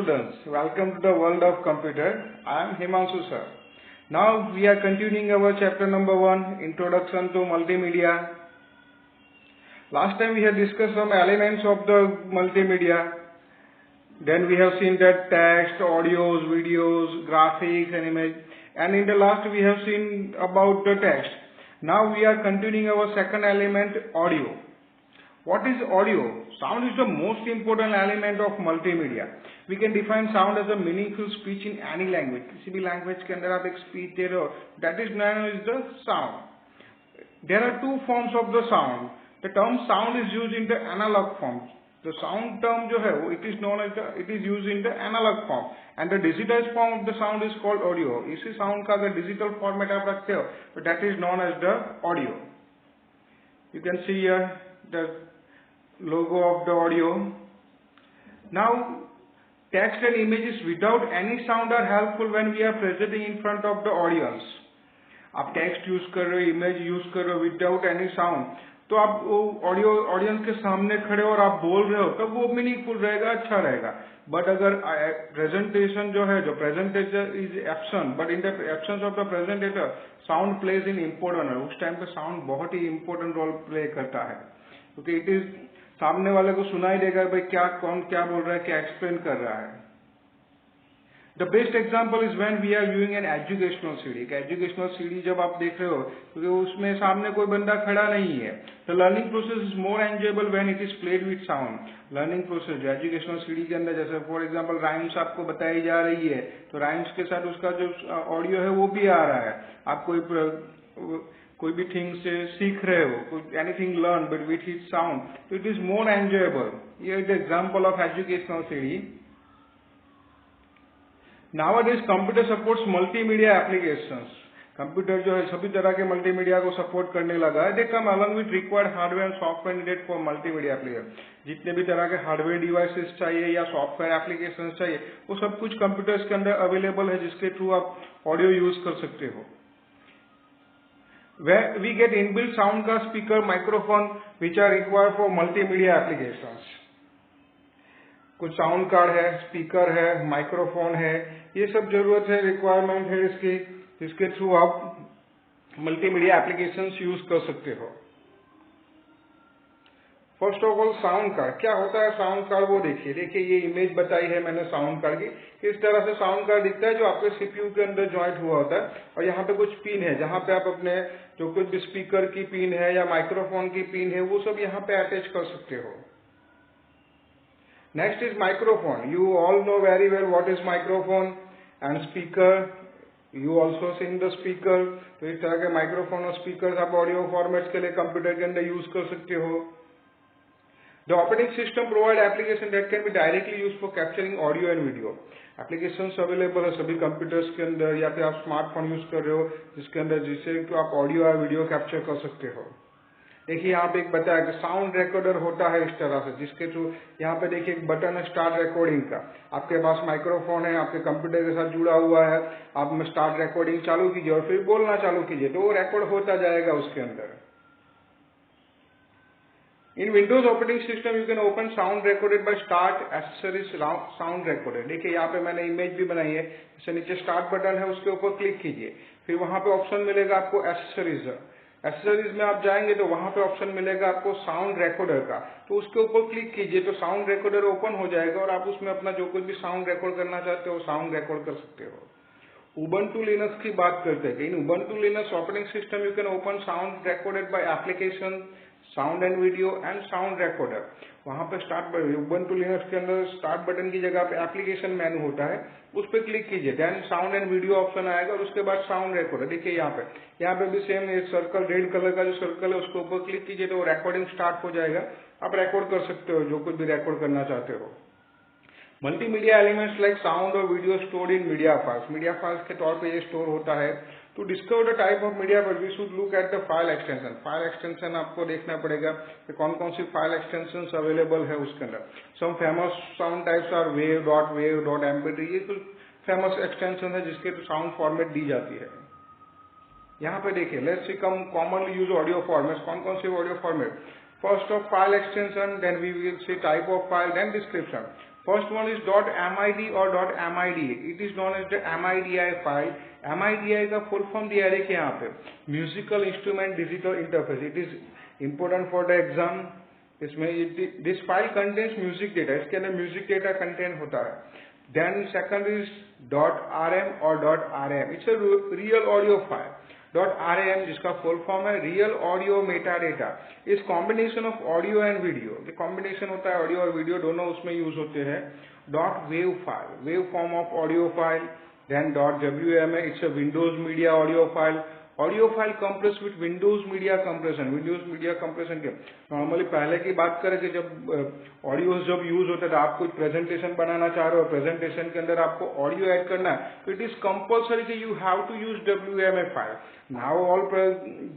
students, welcome to the world of computer. I am Himanshu sir. Now we are continuing our chapter number 1, Introduction to Multimedia. Last time we had discussed some elements of the multimedia. Then we have seen that text, audios, videos, graphics and image. And in the last we have seen about the text. Now we are continuing our second element, audio. What is audio? Sound is the most important element of multimedia. We can define sound as a meaningful speech in any language. किसी भी language के अंदर आप एक speech दे रहे हो, that is known as the sound. There are two forms of the sound. The term sound is used in the analog form. The sound term जो है वो it is used in the analog form, and the digitized form of the sound is called audio. इसी sound का अगर digital format आप रखते हो, तो that is known as the audio. You can see here the logo of the audio. Now, text and images without any sound are helpful when we are presenting in front of the audience. आप text use कर रहे हो, image use कर रहे हो without any sound, तो आप वो ऑडियंस के सामने खड़े हो और आप बोल रहे हो तब वो मीनिंगफुल रहेगा, अच्छा रहेगा. बट अगर प्रेजेंटेशन जो है, जो presentator is absent, but in the absence of the presentator sound plays in important है. उस टाइम पे साउंड बहुत ही इम्पोर्टेंट रोल प्ले करता है, क्योंकि इट इज सामने वाले को सुनाई देगा भाई कौन क्या बोल रहा है, क्या एक्सप्लेन कर रहा है. The best example is when we are viewing an educational CD. Educational CD जब आप देख रहे हो, क्योंकि उसमें सामने कोई बंदा खड़ा नहीं है. The learning process is more enjoyable when it is played with sound. Learning process जो एजुकेशनल सीडी के अंदर, जैसे फॉर एग्जाम्पल राइम्स आपको बताई जा रही है, तो राइम्स के साथ उसका जो ऑडियो है वो भी आ रहा है. आप कोई भी थिंग से सीख रहे हो, anything learn but with his sound, तो इट इज मोर एंजॉयबल. ये is example of educational CD. Nowadays computer supports multimedia applications. Computer जो है सभी तरह के मल्टीमीडिया को सपोर्ट करने लगा है. They come along with required hardware and software needed for multimedia application. जितने भी तरह के हार्डवेयर डिवाइसेस चाहिए या सॉफ्टवेयर एप्लीकेशन चाहिए, वो सब कुछ कंप्यूटर्स के अंदर अवेलेबल है, जिसके थ्रू आप ऑडियो यूज कर सकते हो. Where we get inbuilt sound का speaker, microphone which are required for multimedia applications. कुछ साउंड कार्ड है, स्पीकर है, माइक्रोफोन है, ये सब जरूरत है, रिक्वायरमेंट है इसकी, जिसके थ्रू आप मल्टीमीडिया एप्लीकेशंस यूज कर सकते हो. First of all sound card. क्या होता है साउंड कार्ड वो देखिए ये इमेज बताई है मैंने साउंड कार्ड की. इस तरह से साउंड कार्ड दिखता है, जो आपके सीपीयू के अंदर ज्वाइंट हुआ होता है, और यहाँ पे कुछ पिन है जहाँ पे आप अपने जो कुछ भी स्पीकर की पिन है या माइक्रोफोन की पिन है वो सब यहाँ पे अटैच कर सकते हो. Next is microphone. You all know very well what is microphone, and speaker. You also seen the speaker. तो इस तरह के माइक्रोफोन और स्पीकर आप ऑडियो फॉर्मेट्स के लिए कंप्यूटर के अंदर यूज कर सकते हो. The operating system provide application that can be directly used for capturing audio and video. Applications available है सभी कंप्यूटर्स के अंदर, या फिर आप स्मार्टफोन यूज कर रहे हो जिसके अंदर जिससे आप ऑडियो या वीडियो कैप्चर कर सकते हो. देखिए यहाँ पे एक बताया कि साउंड रिकॉर्डर होता है इस तरह से, जिसके थ्रू यहाँ पे देखिए एक बटन है स्टार्ट रिकॉर्डिंग का. आपके पास माइक्रोफोन है, आपके कंप्यूटर के साथ जुड़ा हुआ है, आप स्टार्ट रिकॉर्डिंग चालू कीजिए और फिर बोलना चालू कीजिए, तो वो रिकॉर्ड होता जाएगा उसके अंदर. In Windows operating system you can open sound recorded by start accessories sound recorder. देखिए यहाँ पे मैंने इमेज भी बनाई है, जैसे नीचे स्टार्ट बटन है उसके ऊपर क्लिक कीजिए, फिर वहां पे ऑप्शन मिलेगा आपको एक्सेसरीज. एक्सेसरीज में आप जाएंगे तो वहां पे ऑप्शन मिलेगा आपको साउंड रिकॉर्डर का, तो उसके ऊपर क्लिक कीजिए तो साउंड रिकॉर्डर ओपन हो जाएगा और आप उसमें अपना जो कुछ भी साउंड रिकॉर्ड करना चाहते हो साउंड रिकॉर्ड कर सकते हो. उबंटू लिनक्स की बात करते हैं. In Ubuntu Linux operating system you can open sound recorded by application, sound and video and sound recorder. वहां पे स्टार्ट उबंटू लिनक्स के अंदर स्टार्ट बटन की जगह पे एप्लीकेशन मेनू होता है, उस पर क्लिक कीजिए, then sound and video option आएगा और उसके बाद साउंड रिकॉर्डर. देखिए यहाँ पे भी सेम एक सर्कल, रेड कलर का जो सर्कल है उसके ऊपर क्लिक कीजिए तो रिकॉर्डिंग स्टार्ट हो जाएगा. आप रिकॉर्ड कर सकते हो जो कुछ भी रिकॉर्ड करना चाहते हो. मल्टीमीडिया एलिमेंट्स लाइक साउंड और video stored in media files. Media files के तौर पे ये स्टोर होता है. To discover the type of media पर we should look at the file extension. File extension आपको देखना पड़ेगा कि कौन कौन सी फाइल एक्सटेंशन अवेलेबल है उसके अंदर. Some famous sound types are wave dot MP3. ये कुछ फेमस एक्सटेंशन है जिसके साउंड फॉर्मेट दी जाती है. यहाँ पे देखिए let's see come commonly use audio format. कौन कौन सी audio format? First of file extension, then we will see type of file, then description. First one is .mid or .midi. It is known as the MIDI file. MIDI का full form दिया है यहाँ पे, Musical Instrument Digital Interface. It is important for the exam. इसमें this file contains music data. इसके अंदर music data contain होता है. Then second is .rm or .rm. It's a real audio file. .ram जिसका फुल फॉर्म है real audio metadata, इस combination of audio and video, ये combination होता है ऑडियो और वीडियो दोनों उसमें यूज होते हैं. .wav file, wave form of audio file. Then .wma, it's a Windows media audio file. Audio file compress with Windows media compression. Windows media compression के normally पहले की बात करें कि जब ऑडियो जब यूज होता था, आप कोई प्रेजेंटेशन बनाना चाह रहे हो, प्रेजेंटेशन के अंदर आपको ऑडियो ऐड करना है, तो इट इज कंपल्सरी कि you have to use WMA file. Now all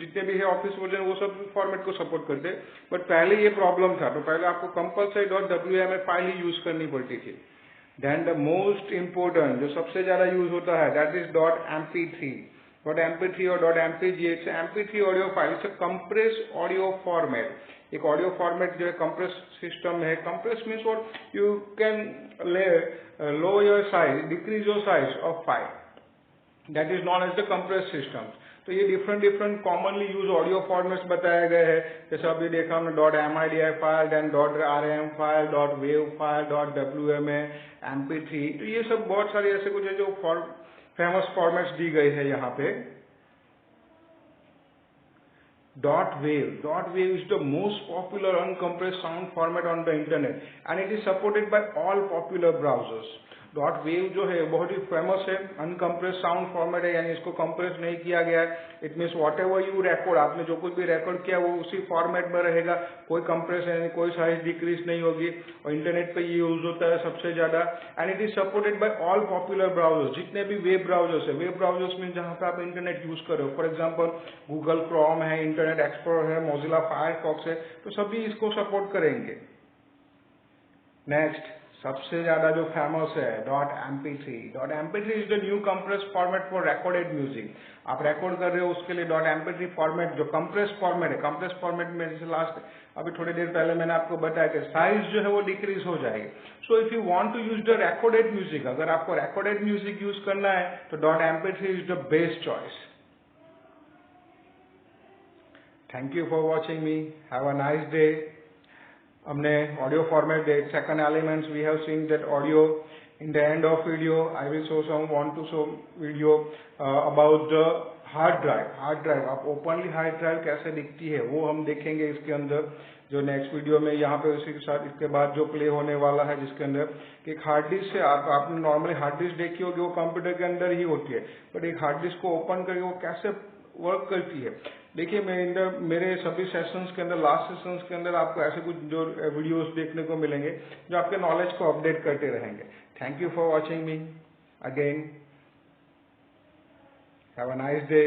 जितने भी है ऑफिस वर्जन वो सब फॉर्मेट को सपोर्ट करते हैं, बट पहले ये प्रॉब्लम था, तो पहले आपको कंपल्सरी .wma फाइल ही यूज करनी पड़ती थी. देन द मोस्ट इम्पोर्टेंट जो सबसे ज्यादा यूज होता है दैट इज .mp3. .mp3 और .mpg. It's MP3 audio file. It's a compress audio format. एक ऑडियो फॉर्मेट जो है कंप्रेस सिस्टम है. Compress means what, you can low your size, decrease your size of file. That is known as the compress system. तो ये different commonly use audio formats बताए गए हैं. जैसे अभी देखा हमने .midi file, then .rm file, .wav file, .wma, mp3. तो ये सब बहुत सारे ऐसे कुछ है जो फेमस फॉर्मेट्स दी गई है यहाँ पे. .wav is the most popular uncompressed sound format on the internet and it is supported by all popular browsers. .wav जो है बहुत ही फेमस है, अनकम्प्रेस साउंड फॉर्मेट है, यानी इसको कंप्रेस नहीं किया गया है. It means what ever you record, आपने जो कुछ भी रिकॉर्ड किया वो उसी फॉर्मेट में रहेगा, कोई कंप्रेस यानी कोई साइज डिक्रीज नहीं होगी. और इंटरनेट पे ये यूज होता है सबसे ज्यादा. And it is supported by all popular browsers. जितने भी वेब ब्राउजर्स है, वेब ब्राउजर्स में जहां पे आप इंटरनेट यूज कर रहे हो, फॉर एग्जाम्पल गूगल क्रोम है, इंटरनेट एक्सप्लोरर है, मोजिला फायरफॉक्स है, तो सभी इसको सपोर्ट करेंगे. नेक्स्ट सबसे ज्यादा जो फेमस है .mp3. .mp3 is the new compress format for recorded music. आप रिकॉर्ड कर रहे हो उसके लिए .mp3 फॉर्मेट जो कंप्रेस फॉर्मेट है. कंप्रेस फॉर्मेट में जैसे लास्ट अभी थोड़ी देर पहले मैंने आपको बताया कि साइज जो है वो डिक्रीज हो जाएगी. So if you want to use the recorded music, अगर आपको रिकॉर्डेड म्यूजिक यूज करना है तो .mp3 is the best choice. Thank you for watching me. Have a nice day. हमने ऑडियो फॉर्मेट दे. Second elements we have seen that audio. In the end of video I will want to show video about the hard drive. Hard drive, आप openly hard drive कैसे दिखती है वो हम देखेंगे इसके अंदर, जो नेक्स्ट वीडियो में यहाँ पे उसी के साथ इसके बाद जो प्ले होने वाला है, जिसके अंदर एक हार्ड डिस्क से आपने नॉर्मली हार्ड डिस्क देखी होगी, वो कंप्यूटर के अंदर ही होती है, बट एक हार्ड डिस्क को ओपन करके वो कैसे वर्क करती है. देखिए मेरे सभी सेशंस के अंदर, लास्ट सेशंस के अंदर आपको ऐसे कुछ जो वीडियोस देखने को मिलेंगे जो आपके नॉलेज को अपडेट करते रहेंगे. Thank you for watching me again. Have a nice day.